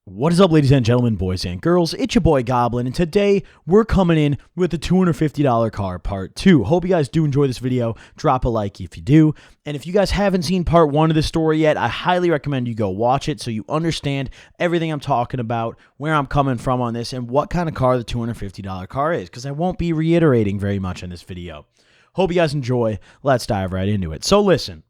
What is up, ladies and gentlemen, boys and girls? It's your boy Goblin, and today we're coming in with the $250 car part 2. Hope you guys do enjoy this video. Drop a like if you do. And if you guys haven't seen part 1 of this story yet, I highly recommend you go watch it so you understand everything I'm talking about, where I'm coming from on this, and what kind of car the $250 car is, because I won't be reiterating very much in this video. Hope you guys enjoy. Let's dive right into it. So listen,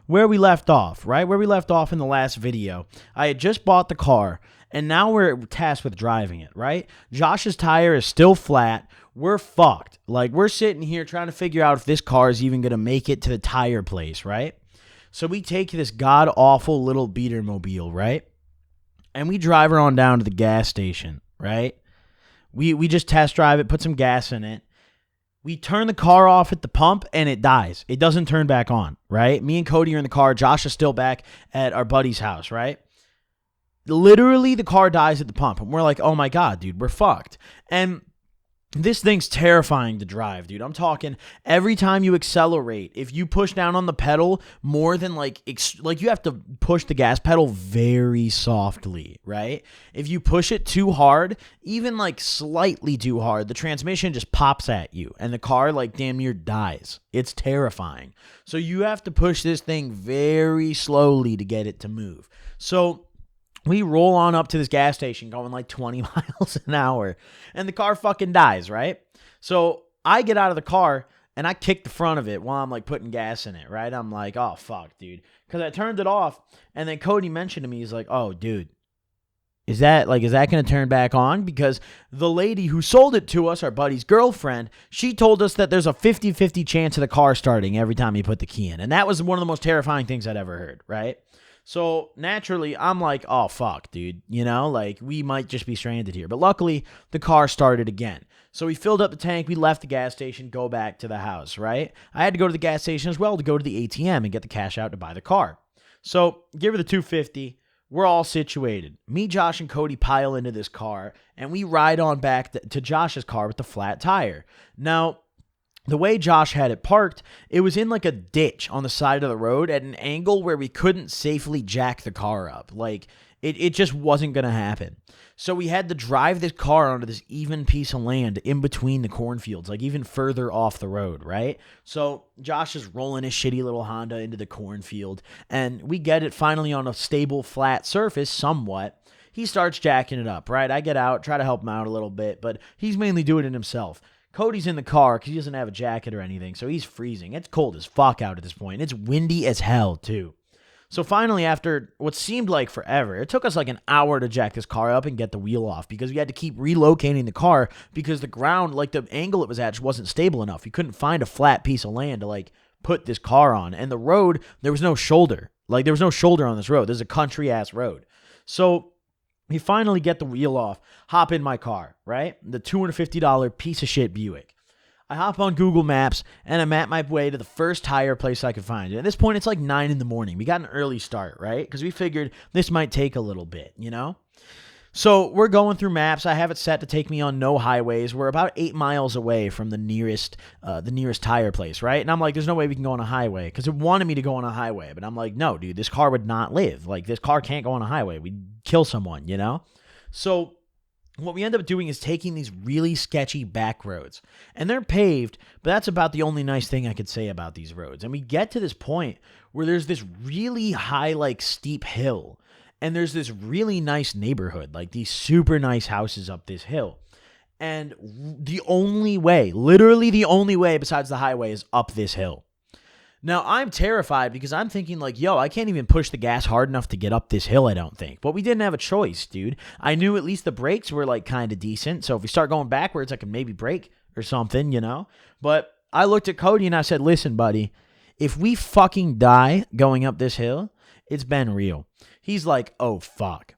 where we left off, right? Where we left off in the last video, I had just bought the car, and now we're tasked with driving it, right? Josh's tire is still flat. We're fucked. Like, we're sitting here trying to figure out if this car is even going to make it to the tire place, right? So we take this god-awful little beater mobile, right? And we drive her on down to the gas station, right? We just test drive it, put some gas in it. We turn the car off at the pump, and it dies. It doesn't turn back on, right? Me and Cody are in the car. Josh is still back at our buddy's house, right? Literally, the car dies at the pump, and we're like, oh my God, dude, we're fucked. And this thing's terrifying to drive, dude. I'm talking every time you accelerate, if you push down on the pedal more than like you have to push the gas pedal very softly, right? If you push it too hard, even like slightly too hard, the transmission just pops at you and the car like damn near dies. It's terrifying. So you have to push this thing very slowly to get it to move. So we roll on up to this gas station going like 20 miles an hour, and the car fucking dies, right? So I get out of the car, and I kick the front of it while I'm like putting gas in it, right? I'm like, oh, fuck, dude. Because I turned it off, and then Cody mentioned to me, he's like, oh, dude, is that going to turn back on? Because the lady who sold it to us, our buddy's girlfriend, she told us that there's a 50-50 chance of the car starting every time you put the key in. And that was one of the most terrifying things I'd ever heard, right? So naturally, I'm like, oh, fuck, dude. You know, like we might just be stranded here. But luckily, the car started again. So we filled up the tank. We left the gas station, go back to the house, right? I had to go to the gas station as well to go to the ATM and get the cash out to buy the car. So give her the $250. We're all situated. Me, Josh, and Cody pile into this car, and we ride on back to Josh's car with the flat tire. Now, the way Josh had it parked, it was in like a ditch on the side of the road at an angle where we couldn't safely jack the car up. Like, it just wasn't going to happen. So we had to drive this car onto this even piece of land in between the cornfields, like even further off the road, right? So Josh is rolling his shitty little Honda into the cornfield, and we get it finally on a stable, flat surface somewhat. He starts jacking it up, right? I get out, try to help him out a little bit, but he's mainly doing it himself. Cody's in the car because he doesn't have a jacket or anything, so he's freezing. It's cold as fuck out at this point. It's windy as hell, too. So finally, after what seemed like forever, it took us like an hour to jack this car up and get the wheel off because we had to keep relocating the car because the ground, like the angle it was at, just wasn't stable enough. You couldn't find a flat piece of land to like put this car on. And the road, there was no shoulder. Like there was no shoulder on this road. This is a country-ass road. So we finally get the wheel off, hop in my car, right? The $250 piece of shit Buick. I hop on Google Maps, and I'm at my way to the first tire place I could find. And at this point, it's like 9 in the morning. We got an early start, right? Because we figured this might take a little bit, you know? So we're going through maps. I have it set to take me on no highways. We're about 8 miles away from the nearest tire place, right? And I'm like, there's no way we can go on a highway because it wanted me to go on a highway. But I'm like, no, dude, this car would not live. Like, this car can't go on a highway. We'd kill someone, you know? So what we end up doing is taking these really sketchy back roads. And they're paved, but that's about the only nice thing I could say about these roads. And we get to this point where there's this really high, like, steep hill. And there's this really nice neighborhood, like these super nice houses up this hill. And the only way, literally the only way besides the highway is up this hill. Now, I'm terrified because I'm thinking like, yo, I can't even push the gas hard enough to get up this hill, I don't think. But we didn't have a choice, dude. I knew at least the brakes were like kind of decent. So if we start going backwards, I can maybe brake or something, you know? But I looked at Cody and I said, listen, buddy, if we fucking die going up this hill, it's been real. He's like, oh, fuck.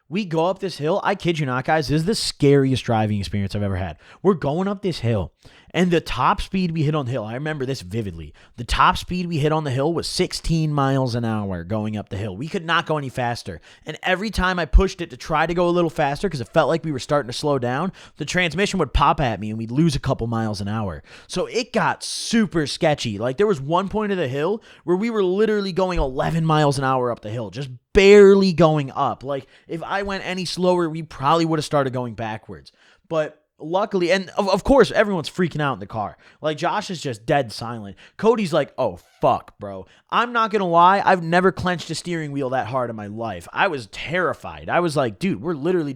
We go up this hill. I kid you not, guys. This is the scariest driving experience I've ever had. We're going up this hill, And the top speed we hit on the hill, I remember this vividly. The top speed we hit on the hill was 16 miles an hour going up the hill. We could not go any faster. And every time I pushed it to try to go a little faster because it felt like we were starting to slow down, the transmission would pop at me and we'd lose a couple miles an hour. So it got super sketchy. Like there was one point of the hill where we were literally going 11 miles an hour up the hill, just barely going up. Like if I went any slower, we probably would have started going backwards. But luckily, and of course, everyone's freaking out in the car. Like, Josh is just dead silent. Cody's like, oh, fuck, bro. I'm not going to lie. I've never clenched a steering wheel that hard in my life. I was terrified. I was like, dude,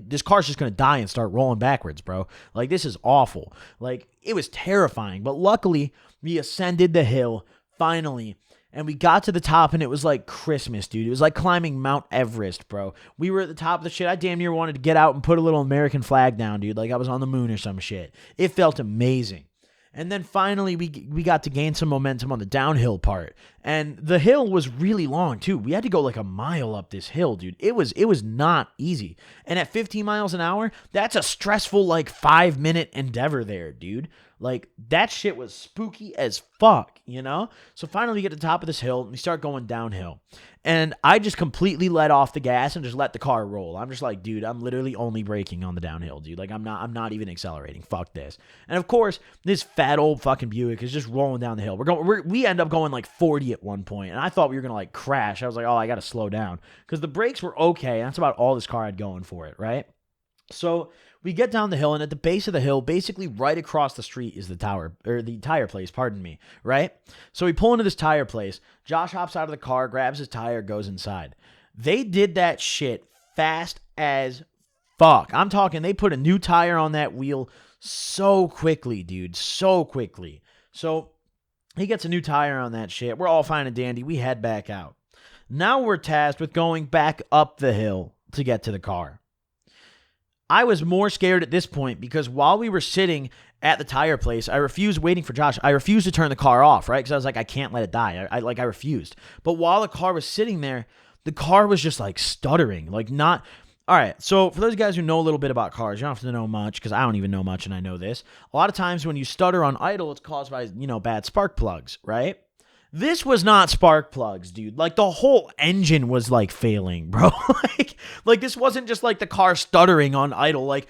this car's just going to die and start rolling backwards, bro. Like, this is awful. Like, it was terrifying. But luckily, we ascended the hill finally. And we got to the top, and it was like Christmas, dude. It was like climbing Mount Everest, bro. We were at the top of the shit. I damn near wanted to get out and put a little American flag down, dude. Like I was on the moon or some shit. It felt amazing. And then finally, we got to gain some momentum on the downhill part. And the hill was really long, too. We had to go like a mile up this hill, dude. It was not easy. And at 15 miles an hour, that's a stressful, like, 5-minute endeavor there, dude. Like, that shit was spooky as fuck, you know? So finally we get to the top of this hill and we start going downhill. And I just completely let off the gas and just let the car roll. I'm just like, dude, I'm literally only braking on the downhill, dude. Like, I'm not even accelerating. Fuck this. And of course, this fat old fucking Buick is just rolling down the hill. We end up going like 40 at one point, and I thought we were gonna like crash. I was like, oh, I gotta slow down because the brakes were okay. And that's about all this car had going for it, right? So we get down the hill, and at the base of the hill, basically right across the street is the tire place, pardon me, right? So we pull into this tire place. Josh hops out of the car, grabs his tire, goes inside. They did that shit fast as fuck. I'm talking, they put a new tire on that wheel so quickly, dude, so quickly. So he gets a new tire on that shit. We're all fine and dandy. We head back out. Now we're tasked with going back up the hill to get to the car. I was more scared at this point because while we were sitting at the tire place, I refused waiting for Josh. I refused to turn the car off, right? Because I was like, I can't let it die. I refused. But while the car was sitting there, the car was just like stuttering, like not. All right, so for those guys who know a little bit about cars, you don't have to know much because I don't even know much and I know this. A lot of times when you stutter on idle, it's caused by, bad spark plugs, right? This was not spark plugs, dude. Like, the whole engine was, like, failing, bro. like, this wasn't just, like, the car stuttering on idle. Like,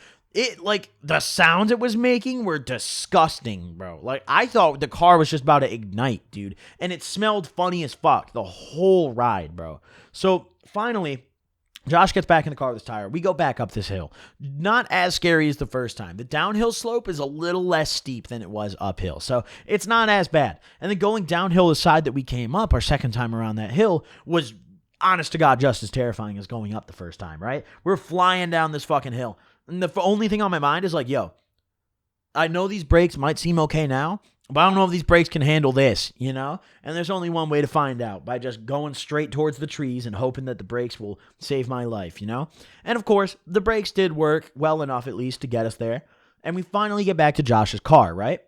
the sounds it was making were disgusting, bro. Like, I thought the car was just about to ignite, dude. And it smelled funny as fuck the whole ride, bro. So, finally, Josh gets back in the car with his tire. We go back up this hill. Not as scary as the first time. The downhill slope is a little less steep than it was uphill, so it's not as bad. And then going downhill the side that we came up, our second time around that hill, was, honest to God, just as terrifying as going up the first time, right? We're flying down this fucking hill. And the only thing on my mind is like, yo, I know these brakes might seem okay now, but I don't know if these brakes can handle this, And there's only one way to find out, by just going straight towards the trees and hoping that the brakes will save my life, And of course, the brakes did work well enough at least to get us there. And we finally get back to Josh's car, right?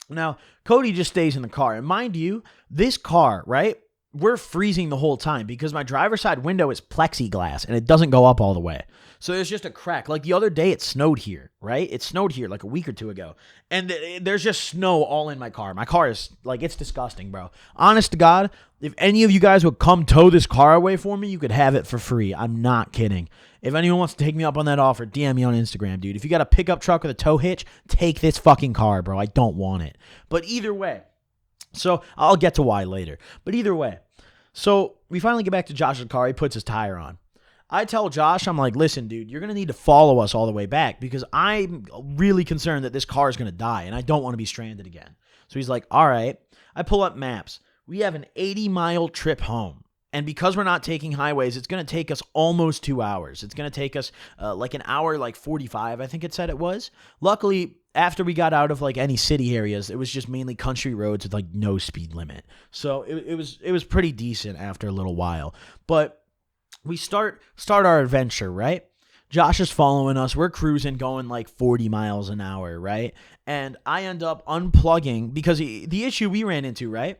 Now, Cody just stays in the car. And mind you, this car, right? We're freezing the whole time because my driver's side window is plexiglass and it doesn't go up all the way. So there's just a crack. Like the other day, it snowed here, right? It snowed here like a week or two ago. And there's just snow all in my car. My car is like, it's disgusting, bro. Honest to God, if any of you guys would come tow this car away for me, you could have it for free. I'm not kidding. If anyone wants to take me up on that offer, DM me on Instagram, dude. If you got a pickup truck with a tow hitch, take this fucking car, bro. I don't want it. But either way, so I'll get to why later. But either way, so we finally get back to Josh's car. He puts his tire on. I tell Josh, I'm like, listen, dude, you're going to need to follow us all the way back because I'm really concerned that this car is going to die and I don't want to be stranded again. So he's like, all right. I pull up maps. We have an 80-mile trip home. And because we're not taking highways, it's going to take us almost 2 hours. It's going to take us like an hour, like 45, I think it said it was. Luckily, after we got out of like any city areas, it was just mainly country roads with like no speed limit. So it was pretty decent after a little while. But we start our adventure, right? Josh is following us. We're cruising, going like 40 miles an hour, right? And I end up unplugging because the issue we ran into, right,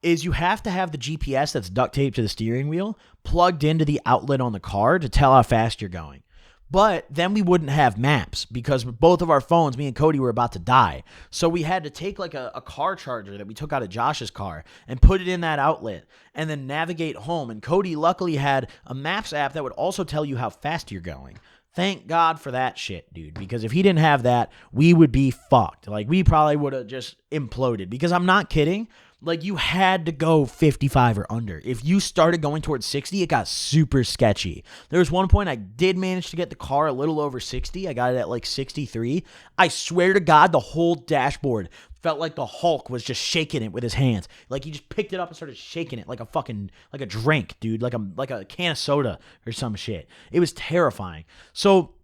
is you have to have the GPS that's duct taped to the steering wheel plugged into the outlet on the car to tell how fast you're going. But then we wouldn't have maps because both of our phones, me and Cody, were about to die. So we had to take like a car charger that we took out of Josh's car and put it in that outlet and then navigate home. And Cody luckily had a maps app that would also tell you how fast you're going. Thank God for that shit, dude, because if he didn't have that, we would be fucked. Like, we probably would have just imploded, because I'm not kidding. Like, you had to go 55 or under. If you started going towards 60, it got super sketchy. There was one point I did manage to get the car a little over 60. I got it at like 63. I swear to God, the whole dashboard felt like the Hulk was just shaking it with his hands. Like, he just picked it up and started shaking it like a drink, dude, like a can of soda or some shit. It was terrifying. So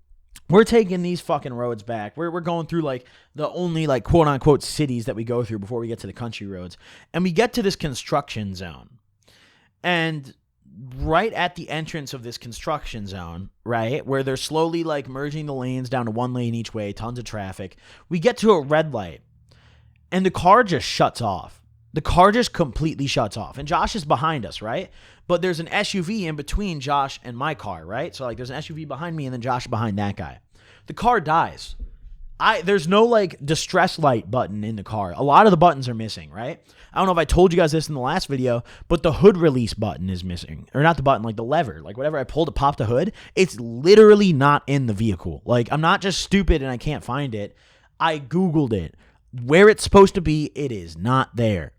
we're taking these fucking roads back. We're going through like the only like quote unquote cities that we go through before we get to the country roads. And we get to this construction zone. And right at the entrance of this construction zone, right, where they're slowly like merging the lanes down to one lane each way, tons of traffic, we get to a red light. And the car just shuts off. The car just completely shuts off. And Josh is behind us, right? But there's an SUV in between Josh and my car, right? So like there's an SUV behind me and then Josh behind that guy. The car dies. There's no like distress light button in the car. A lot of the buttons are missing, right? I don't know if I told you guys this in the last video, but the hood release button is missing. Or not the button, like the lever. Like whatever I pull to pop the hood, it's literally not in the vehicle. Like, I'm not just stupid and I can't find it. I Googled it. Where it's supposed to be, it is not there.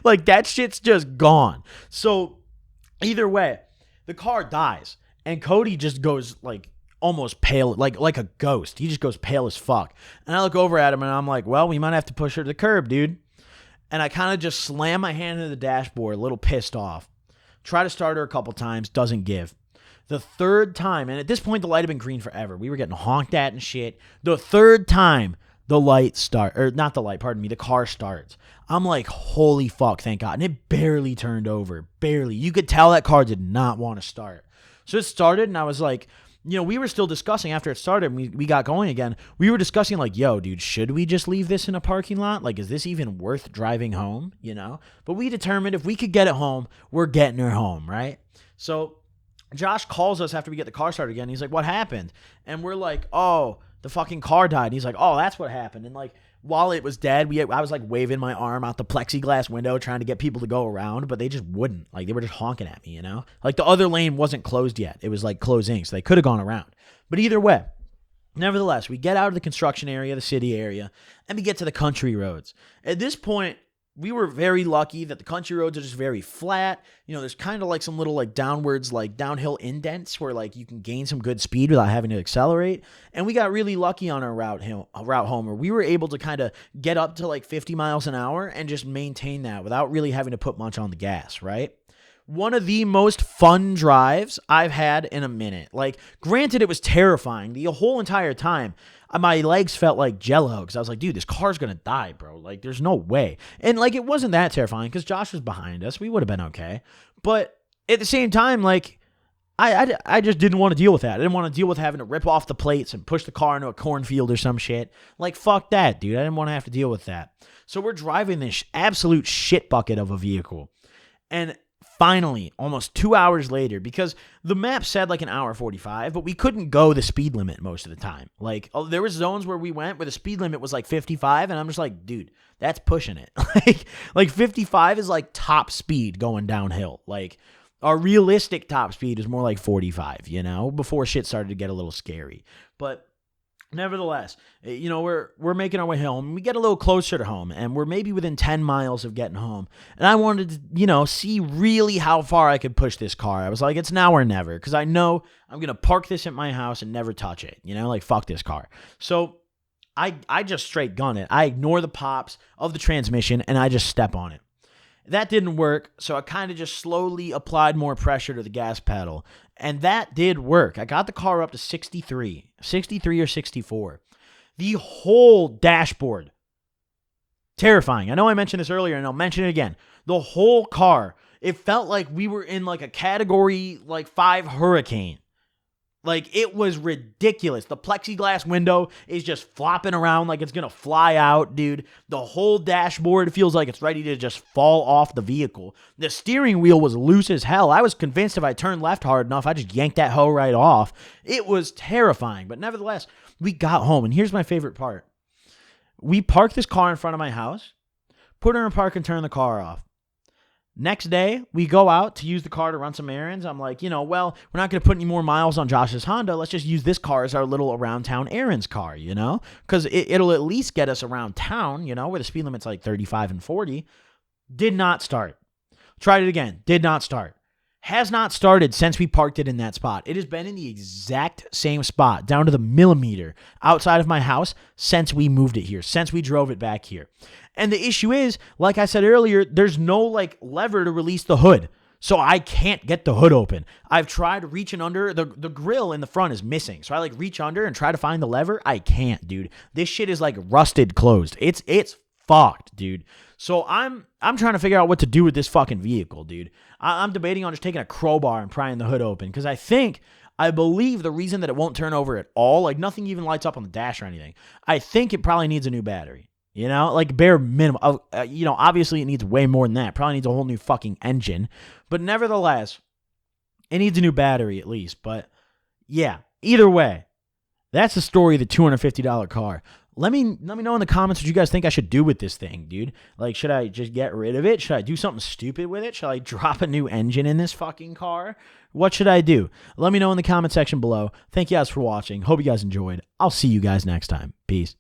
Like, that shit's just gone. So either way, the car dies and Cody just goes like almost pale, like a ghost. He just goes pale as fuck. And I look over at him and I'm like, well, we might have to push her to the curb, dude. And I kind of just slam my hand into the dashboard, a little pissed off. Try to start her a couple times, doesn't give. The third time, and at this point the light had been green forever. We were getting honked at and shit. The third time, the car starts. I'm like, holy fuck, thank God. And it barely turned over. Barely. You could tell that car did not want to start. So it started, and I was like, we were still discussing after it started, and we got going again. We were discussing like, yo, dude, should we just leave this in a parking lot? Like, is this even worth driving home? But we determined if we could get it home, we're getting her home, right? So Josh calls us after we get the car started again. He's like, what happened? And we're like, oh, the fucking car died. And he's like, oh, that's what happened. And like, while it was dead, I was like waving my arm out the plexiglass window trying to get people to go around, but they just wouldn't. Like, they were just honking at me, Like, the other lane wasn't closed yet. It was like closing, so they could have gone around. But either way, nevertheless, we get out of the construction area, the city area, and we get to the country roads. At this point, we were very lucky that the country roads are just very flat. There's kind of like some little like downwards, like downhill indents where like you can gain some good speed without having to accelerate. And we got really lucky on our route home where we were able to kind of get up to like 50 miles an hour and just maintain that without really having to put much on the gas, right? One of the most fun drives I've had in a minute. Like, granted, it was terrifying the whole entire time. My legs felt like jello because I was like, dude, this car's going to die, bro. Like, there's no way. And, like, it wasn't that terrifying because Josh was behind us. We would have been okay. But at the same time, like, I just didn't want to deal with that. I didn't want to deal with having to rip off the plates and push the car into a cornfield or some shit. Like, fuck that, dude. I didn't want to have to deal with that. So we're driving this absolute shit bucket of a vehicle. And finally, almost 2 hours later, because the map said like an hour 45, but we couldn't go the speed limit most of the time. Like, there was zones where we went where the speed limit was like 55, and I'm just like, dude, that's pushing it. like 55 is like top speed going downhill. Like, our realistic top speed is more like 45, before shit started to get a little scary. But nevertheless, we're making our way home. We get a little closer to home, and we're maybe within 10 miles of getting home. And I wanted to, see really how far I could push this car. I was like, it's now or never, because I know I'm going to park this at my house and never touch it. Like, fuck this car. So I just straight gun it. I ignore the pops of the transmission, and I just step on it. That didn't work, so I kind of just slowly applied more pressure to the gas pedal. And that did work. I got the car up to 63 or 64. The whole dashboard. Terrifying. I know I mentioned this earlier, and I'll mention it again. The whole car, it felt like we were in like a category like 5 hurricane. Like, it was ridiculous. The plexiglass window is just flopping around like it's going to fly out, dude. The whole dashboard feels like it's ready to just fall off the vehicle. The steering wheel was loose as hell. I was convinced if I turned left hard enough, I just yanked that hoe right off. It was terrifying. But nevertheless, we got home. And here's my favorite part. We parked this car in front of my house, put her in park, and turned the car off. Next day, we go out to use the car to run some errands. I'm like, we're not going to put any more miles on Josh's Honda. Let's just use this car as our little around town errands car, because it'll at least get us around town, where the speed limit's like 35 and 40. Did not start. Tried it again. Did not start. Has not started since we parked it in that spot. It has been in the exact same spot, down to the millimeter, outside of my house since we moved it here, since we drove it back here. And the issue is, like I said earlier, there's no lever to release the hood. So I can't get the hood open. I've tried reaching under. The grill in the front is missing. So I reach under and try to find the lever. I can't, dude. This shit is rusted closed. It's fucked, dude. So I'm trying to figure out what to do with this fucking vehicle, dude. I'm debating on just taking a crowbar and prying the hood open, because I believe the reason that it won't turn over at all, nothing even lights up on the dash or anything, I think it probably needs a new battery. Bare minimum. Obviously it needs way more than that. Probably needs a whole new fucking engine. But nevertheless, it needs a new battery at least. But yeah, either way, that's the story of the $250 car. Let me know in the comments what you guys think I should do with this thing, dude. Should I just get rid of it? Should I do something stupid with it? Should I drop a new engine in this fucking car? What should I do? Let me know in the comment section below. Thank you guys for watching. Hope you guys enjoyed. I'll see you guys next time. Peace.